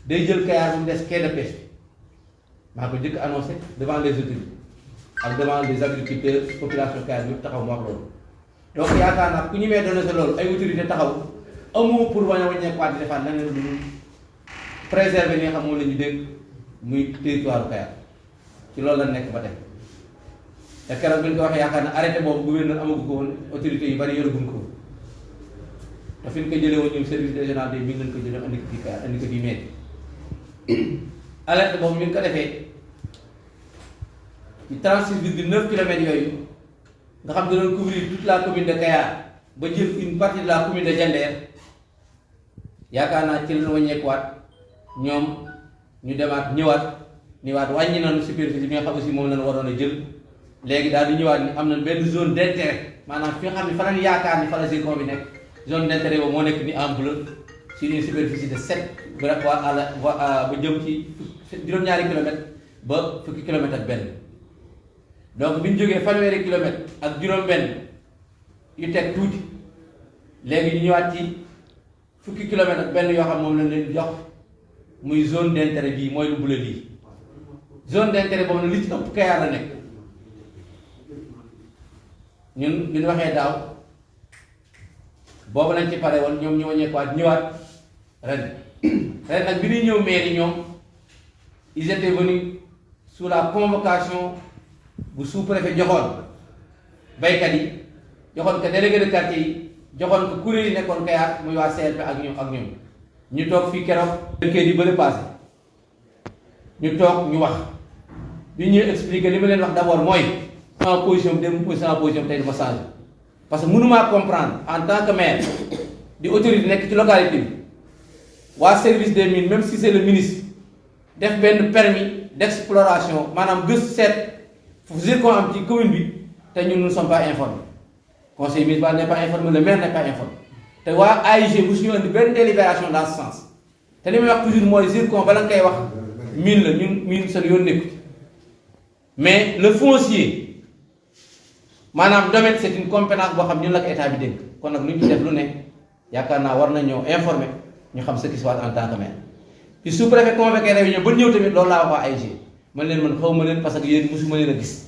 day jël Kayar bu mu des quai de pêche maa ko jëkk annoncé devant les autorités ak devant les agriculteurs population Kayar bi taxaw mu wax loolu. donc yaakaar naa ku ñu mee doon sa loolu ay autorités taxaw amoo pour bañ a wàññeekuwaat di defaat leneen lu préserver li nga xam moom la ñu dégg muy territoire Kayar ci loolu la nekk ba tey te keroog bi ñu ko waxee yaakaar na arrêté boobu gouverneur amagu ko woon autorités yu bari yoraguñ ko woon te fi ñu ko jëlee woon ñun service régional des mines lañ ko jëlee andi ko fii Kayar andi ko fii mairie alerte boobu ñu ngi ko defee ci 36,9 kilomètres yooyu nga xam ne doon couvrir toute la commune de Kayar ba jël une partie de la commune de Diender yaakaar naa ci la wàññeekuwaat ñoom ñu demaat ñëwaat ni waat wàññi nañu superficie bi nga xam aussi moom lañu waroon a jël léegi daal di ñëwaat ni am na benn zone d'intérêt maanaam fi nga xam ne fa lañu yaakaar ni fa la zircon bi nekk zone d'intérêt boobu moo nekk ni en bleu sur une superficie de 7 ba jëm ci juróom-ñaari kilomètres ba fukki kilomètres ak benn donc bi ñu jógee fanweeri kilomètres ak juróom-benn yu teg tuuti léegi ñu ñëwaat ci fukki kilomètres ak benn yoo xam moom lañ leen jox muy zone d'intérêt bii mooy lu bula lii zone d'intérêt boobu nag li ci ëpp Kayar la nekk ñun bi ñu waxee daaw boobu lañ ci pare woon ñoom ñu wàññeekuwaat ñëwaat ren nag bi ñuy ñëw mairie ñoom ils étaient venus sous la convocation bu sous-préfet joxoon baykat yi joxoon ko délégué de quartier yi joxoon ko kuréel yi nekkoon Kayar muy waa CLP ak ñoom ñu toog fii keroog dëkkee di bëri passé ñu toog ñu wax bi ñuy expliquer li ma leen wax d'abord mooy sama position bi dem sama position bi tey dafa changé parce que mënumaa comprendre en tant que maire di autorité nekk ci localité bi waa service des mines même si c'est le ministre def benn permis d'exploration maanaam gës seet fu zircon am ci commune bi te ñun nous ne sommes pas informés conseil municipal n'est pas informé le maire n'est pas informé te waa AIG bu suñu indi benn délibération dans ce sens te li may wax toujours mooy zircon bala nga koy wax mine la ñun mine seen yoon nekku mais le foncier maanaam domaine c'est une compétence boo xam ñun la ko état bi dénk kon nag lu ñu ci def lu ne yaakaar naa war na ñoo informer ñu xam ce qui se passe en tant que maire puis sous-préfet convoqué réunion ba ñëw tamit loolu laa wax waa AIG man leen man xaw ma leen parce que yéen mosuma leen a gis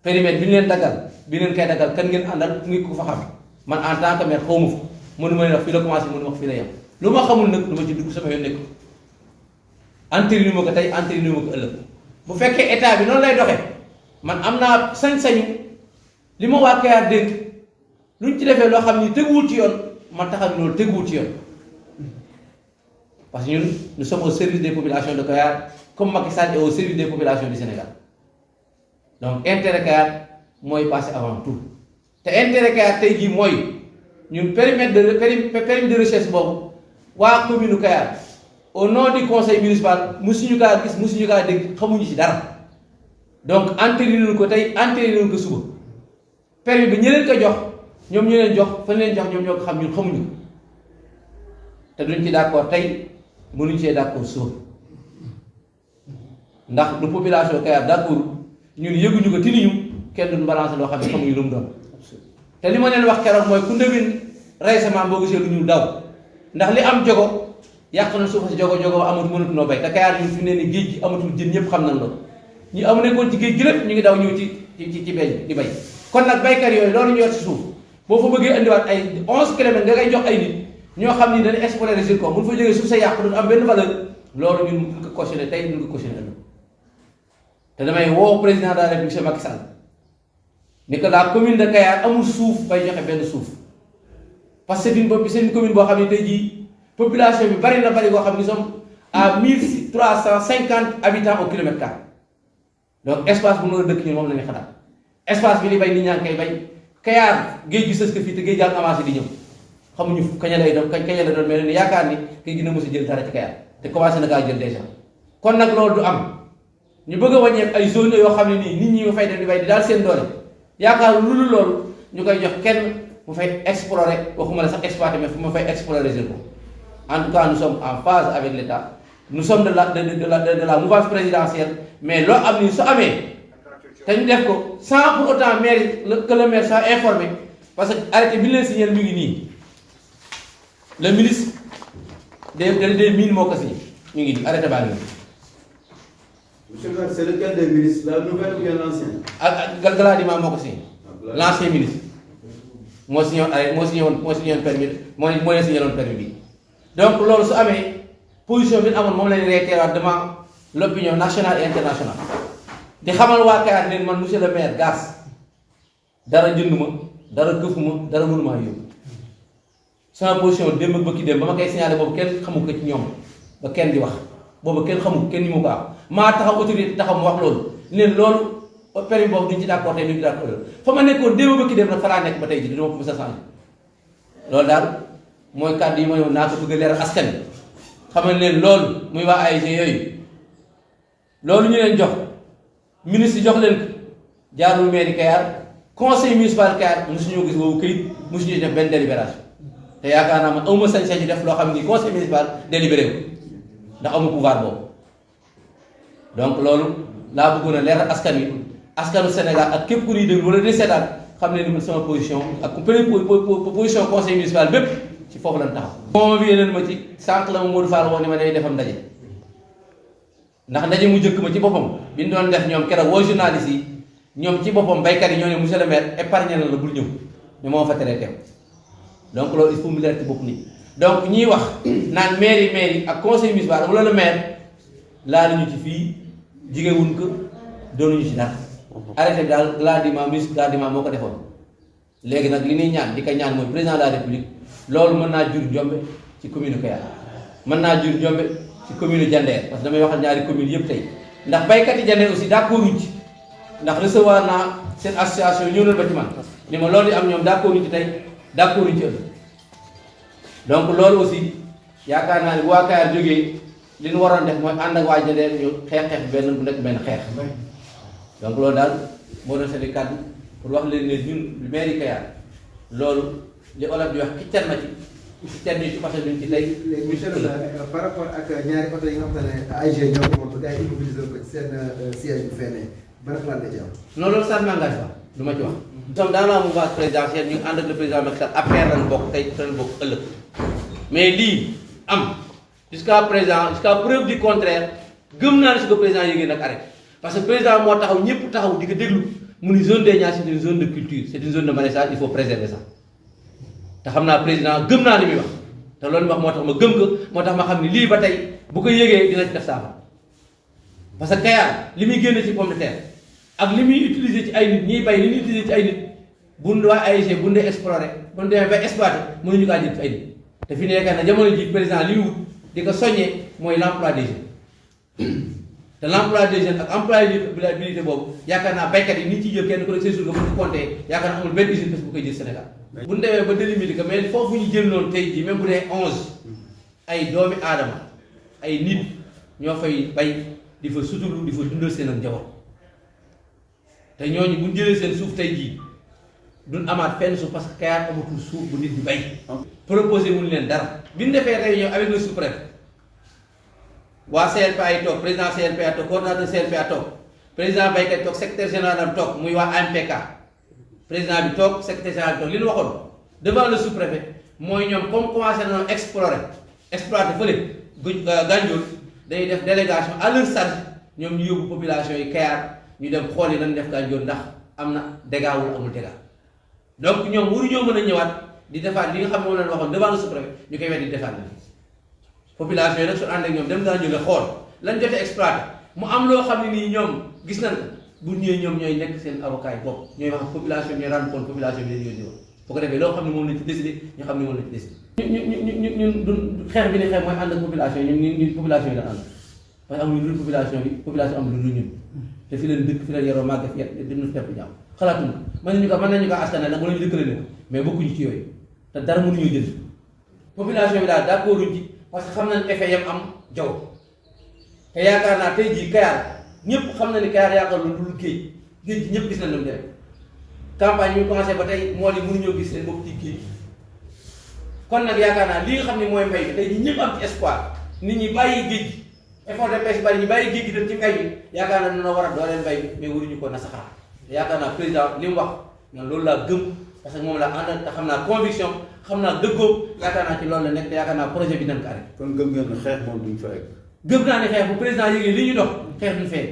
périmètre bi ñu leen daggal bi leen koy daggal kan ngeen àndal ngi ko fa xam man en tant que maire xaw ma fa mënu ma leen wax fii la commencé mënu wax fii la yem lu ma xamul nag lu ma ci dugg sama yoon nekk entériné ma ko tey entériné ma ko ëllëg bu fekkee état bi noonu lay doxee man am naa sañ-sañu li ma waa Kayar dénk lu ñu ci defee loo xam ni teguwul ci yoon ma taxal loolu teguwul ci yoon parce que ñun nous sommes au service des populations de Kayar comme Macky Sall est au service des populations du Sénégal donc intérêt Kayar mooy passé avant tout te intérêt Kayar tey jii mooy ñun périmètre de recherche boobu waa commune Kayar au nom du conseil municipal musuñu kaa gis musuñu kaa dégg xamuñu ci dara donc entériné ko tey entériné ko suba permis bi ñi leen ko jox ñoom ñu leen jox fan leen jox ñoom ñoo ko xam ñun xamuñu ko te duñ ci d'accord tey mënuñ cee d'accord suba ndax lu population Kayar d'accord ñun yëguñu ko tiniñu kenn duñ balancer loo xam ne xamuñu lu mu doon te li ma leen wax keroog mooy ku ndëwin récemment boo gisee lu ñu daw ndax li am jogo yàq na suufa si jogo amatu mënatu noo bay te Kayar ñun fi ne ni géej gi amatul jën ñëpp xam nañ loolu ñu amu nekkoon ci géej gi lépp ñu ngi daw ñëw ci bay di bay kon nag baykat yooyu loolu ñu yor ci suuf boo fa bëggee indiwaat ay 11 kilomètres nga koy jox ay nit ñoo xam ni dañuy explorer zircon bu ñu fa jógee suuf sa yàqu du am benn valeur loolu ñun duñ ko cautionné tey duñ ko cautionné ëllëg te damay woo président de la République monsieur Macky Sall ni que la commune de Kayar amul suuf bay joxe benn suuf parce que c'est une commune boo xam ne tey jii population bi bari na bari boo xam ne nous sommes à 1350 habitants au kilomètre carré donc espace bu noonu dëkk ñun moom la ñuy xalaat espace bi li bay nit ñaa ngi koy bay Kayar géej gi sës ko fii te géej jàng avancé di ñëw xamuñu kañ lay doon kañ la doon mel ni yaakaar ni géej gi na mos a jël dara ci Kayar te commencé na kaa jël déjà kon nag loolu du am ñu bëgg a wàññeeku ay zones yoo xam ne nii nit ñi nga fay dem di bay di daal seen doole yaakaar lu loolu ñu koy jox kenn mu fay explorer waxuma la sax exploiter mais fu ma fay explorer zircon en tout cas nous sommes en phase avec l'État nous sommes de la mouvance présidentielle mais loo am ni su amee te ñu def ko sans pour autant maire que le maire soit informé parce que arrêté bi ñu leen signé mi ngi nii le ministre des mines moo ko signé ñu ngi di arrêté baa ngi. Monsieur le maire, c'est lequel des ministres, la nouvelle ou bien l'ancien? Galadima moo ko signé. L'ancien ministre moo signé woon arrêté moo signé woon permis moo leen signé woon permis bi. donc loolu su amee position bi ñu amoon moom la ñu réitérer devant l'opinion nationale et internationale di xamal waa Kayar ne man monsieur le maire Gass dara jënduma dara këfuma dara mënumaa yóbbu sama position démb ak bëkki démb ba ma koy signalé boobu kenn xamu ko ci ñoom ba kenn di wax boobu kenn xamu kenn ni mu ko am maa taxaw autorité taxaw mu wax loolu ne loolu permis boobu duñ ci d'accord tey duñ ci d'accord fa ma nekkoon démb bëkki démb nag fa laa nekk ba tey ji duma ko mës a changé loolu daal mooy kàddu yi ma ñëw naa ko bëgg a leeral askan bi xamal leen loolu muy waa ASC yooyu loolu ñu leen jox ministre jox leen ko jaarul mairie Kayar conseil municipal Kayar mosuñoo gis boobu këyit mosuñu def benn délibération te yaakaar naa man awma sañ-sañ ci def loo xam ni conseil municipal délibéré ko ndax amu pouvoir boobu donc loolu laa bëggoon a leeral askan wi askanu Sénégal ak képp ku ñuy déglu wala di seetaan xam ne ni sama position ak position conseil municipal bépp ci foofu lañ taxaw. moom bi yeneen ma ci sànq la ma Modou Fall woo ni ma day defam ndaje ndax ndaje mu njëkk ma ci boppam bi ñu doon def ñoom keroog woo journaliste yi ñoom ci boppam baykat yi ñoo ne monsieur le maire épargne na la bul ñëw mais moo fa teree teew donc loolu il faut mu leer ci bopp nit donc ñiy wax naan mairie ak conseil municipal wala le maire laaluñu ci fii jigéewuñ ko doonuñu ci dara arrêté bi daal gladiment ministre gladiment moo ko defoon léegi nag li ñuy ñaan di ko ñaan mooy président de la république loolu mën naa jur njombe ci commune Kayar mën naa jur njombe ci commune Diender parce que damay waxal ñaari commune yëpp tey ndax baykat yi Diender aussi d'accorduñ ci ndax recevoir naa seen association ñëw nañ ba ci man ni ma loolu am ñoom d'accorduñ ci tey d'accorduñ ci ëllëg donc loolu aussi yaakaar naa ne bu waa Kayar jógee li ñu waroon def mooy ànd ak waa Diender ñu xeex benn bu nekk benn xeex donc loolu daal moo doon seen kàddu pour wax leen ne ñun mairie Kayar loolu li olof di wax kiccan na ci kiccan ñu ci parce que duñ ci tey. monsieur le maire par rapport ak ñaari oto yi nga xam ne AIG ñoo ko moom ba gars yi immobilisé ko ci seen siège bu fenn ban xalaat nga ci am. non loolu ça ne m'engage pas du ma ci wax. nous sommes dans la mouvance présidentielle ñu ngi ànd ak le président Macky Sall affaire lañ bokk tey lañ bokk ëllëg mais lii am jusqu'à présent jusqu'à preuve du contraire gëm naa ne su ko président yëgee nag arrêté parce que président moo taxaw ñëpp taxaw di ko déglu mu ni zone des Niayes c'est une zone de culture c'est une zone de maraîchage il faut préserver ça te xam naa président gëm naa li muy wax te loolu wax moo tax ma gëm ko moo tax ma xam ni lii ba tey bu ko yëgee dina ci def saafara parce que Kayar li muy génne ci pomme de terre ak li muy utiliser ci ay nit ñiy bay li ñuy utiliser ci ay nit bu waa AIG bu ñu dee explorer bu ñu demee ba exploiter mënuñu kaa jël ci ay nit te fi nekk na jamono ji président li muy wut di ko soññee mooy l'emploi des jeunes te l'emploi des jeunes ak employabilité boobu yaakaar naa baykat yi nit ci jël kenn ku nekk seen jour nga mën ko compter yaakaar naa amul benn usine bés bu koy jël Sénégal. bu ñu demee ba délimité ko mais foofu ñu jël noonu tey jii même bu dee 11 ay doomi aadama ay nit ñoo fay bay di fa suturu di fa dundal seen ak njaboot te ñooñu bu ñu jëlee seen suuf tey jii duñ amaat fenn suuf parce que Kayar amatul suuf bu nit di bay. proposé wuñ leen dara bi ñu defee réunion avec le sous-préfet waa CLPA yi toog président CLPA toog coordonnateur CLPA toog président baykat toog secrétaire général am toog muy waa AMPK président bi toog secrétaire général bi toog li ñu waxoon devant le sous-préfet mooy ñoom comme commencé nañoo exploiter fële Gandiol day def délégation à leur charge ñoom ñu yóbbu population yi Kayar ñu dem xool yi nañ def Gandiol ndax am na dégâts wala amul dégâts donc ñoom waruñoo mën a ñëwaat di defaat li nga xam ne moom lañ waxoon devant le sous-préfet ñu koy wet di defaat na population yi nag su ànd ak ñoom dem Gandiol la xool lañ jotee exploité mu am loo xam ne nii ñoom gis nañ ko bu ñëwee ñoom ñooy nekk seen avocat yi bopp ñooy wax population ñooy rendre compte population bi dañu yónni woon bu ko defee loo xam ne moom lañ ci décidé ñu xam ne moom lañ ci décidé. ñun du xeex bi ni xeex mooy ànd ak population yi ñun population yi la ànd parce que amuñu lu population bi population amul lu ñun te fi leen dëkk fi leen yaroo màgg fi dinu tepp jàmm xalaatuñ ko mën nañu ko askan nag wala ñu dëkkale ne ko mais bokkuñu ci yooyu te dara mënuñoo jënd population bi daal d'accorduñ ci parce que xam nañ effet yam am jaww te yaakaar naa tey jii Kayar ñëpp xam na ni Kayar yaakaar lu dul géej géej gi ñëpp gis nañ lu mu demee campagne bi commencé ba tey moo di mënuñoo gis seen bopp ci kii kon nag yaakaar naa li nga xam ne mooy mbay bi tey jii ñëpp am ci espoir nit ñi bàyyi géej gi effort de pêche bari ñu bàyyi géej gi dem ci mbay bi yaakaar naa dina war a dooleel mbay bi mais waruñu ko nasaxaar te yaakaar naa président li mu wax man loolu laa gëm parce que moom laa àndal te xam naa conviction xam naa dëggoo yaakaar naa ci loolu la nekk te yaakaar naa projet bi nañ ko arrêté. kon gëm ngeen ne xeex moom duñ fa egg. gëm naa ne xeex bu président yëgee li ñu dox xeex duñ fee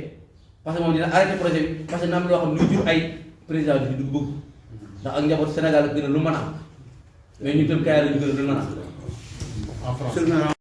parce que moom dina arrêté projet bi parce que na am loo xam ne luy jur ay président bi du bëgg ndax ak njaboot Sénégal gën a lu mën a am mais ñu tëm kaay la ñu gën a lu mën a am. Seulement